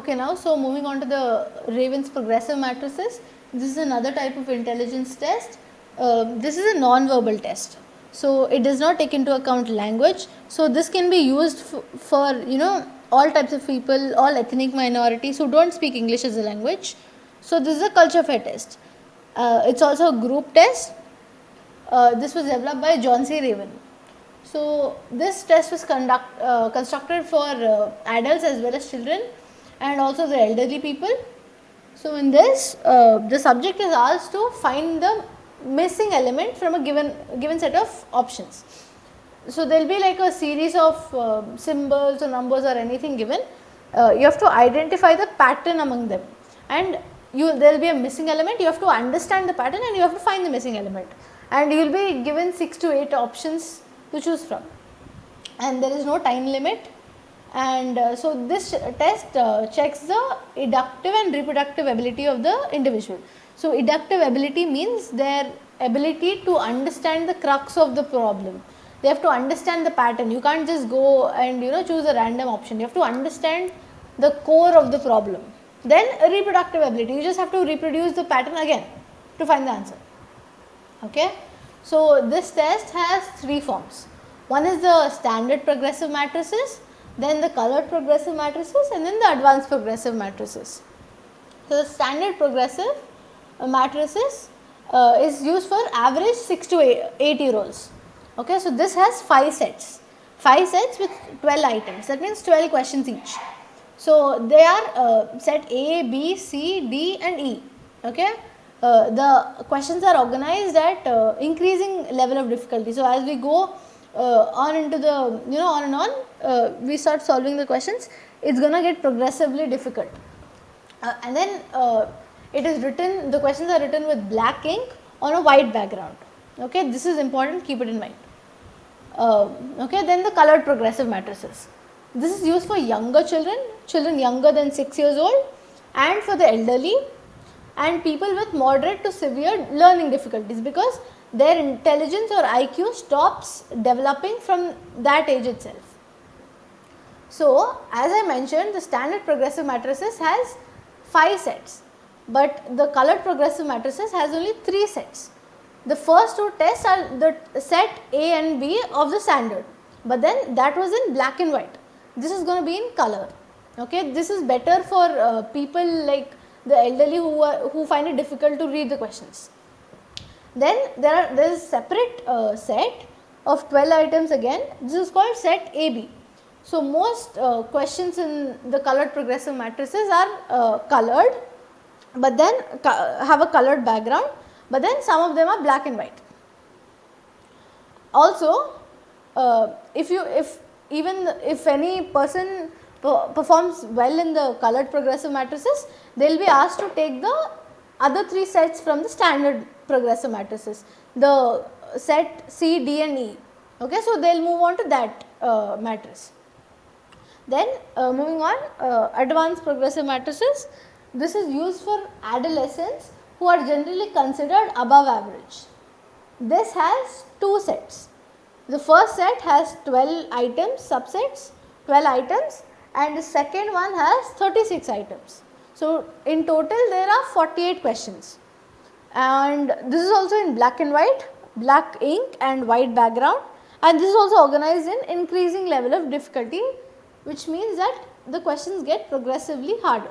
Okay, now so moving on to the Raven's progressive matrices. This is another type of intelligence test. This is a non-verbal test. So it does not take into account language. So this can be used for all types of people, all ethnic minorities who don't speak English as a language. So this is a culture fit test. It's also a group test. This was developed by John C. Raven. So this test was constructed for adults as well as children and also the elderly people. So in this, the subject is asked to find the missing element from a given set of options. So there will be like a series of symbols or numbers or anything given. You have to identify the pattern among them, and there will be a missing element. You have to understand the pattern and you have to find the missing element, and you will be given 6 to 8 options to choose from, and there is no time limit. And so this test checks the educative and reproductive ability of the individual. So educative ability means their ability to understand the crux of the problem. They have to understand the pattern. You can't just go and choose a random option. You have to understand the core of the problem. Then reproductive ability, you just have to reproduce the pattern again to find the answer. Okay. So this test has 3 forms. One is the standard progressive matrices, then the colored progressive matrices, and then the advanced progressive matrices. So the standard progressive matrices is used for average 6 to 8 year olds. Okay, so this has 5 sets with 12 items. That means 12 questions each. So they are set A, B, C, D, and E. Okay. The questions are organized at increasing level of difficulty. So as we go on into the on and on, we start solving the questions. It's gonna get progressively difficult, and then it is written. The questions are written with black ink on a white background. Okay, this is important. Keep it in mind. Okay, then the colored progressive matrices. This is used for younger children younger than 6 years old, and for the elderly, and people with moderate to severe learning difficulties, because their intelligence or IQ stops developing from that age itself. So as I mentioned, the standard progressive matrices has 5 sets, but the colored progressive matrices has only 3 sets. The first 2 tests are the set A and B of the standard, but then that was in black and white. This is going to be in color. Okay, this is better for people like the elderly who find it difficult to read the questions. Then there is a separate set of 12 items again. This is called set AB. So most questions in the colored progressive matrices are colored, but then have a colored background, but then some of them are black and white. Also, if any person performs well in the colored progressive matrices, they will be asked to take the other 3 sets from the standard progressive matrices, the set C, D and E. Okay, so they will move on to that matrix. Then moving on, advanced progressive matrices. This is used for adolescents who are generally considered above average. This has 2 sets. The first set has 12 items, subsets, 12 items, and the second one has 36 items. So in total there are 48 questions, and this is also in black and white, black ink and white background, and this is also organized in increasing level of difficulty, which means that the questions get progressively harder.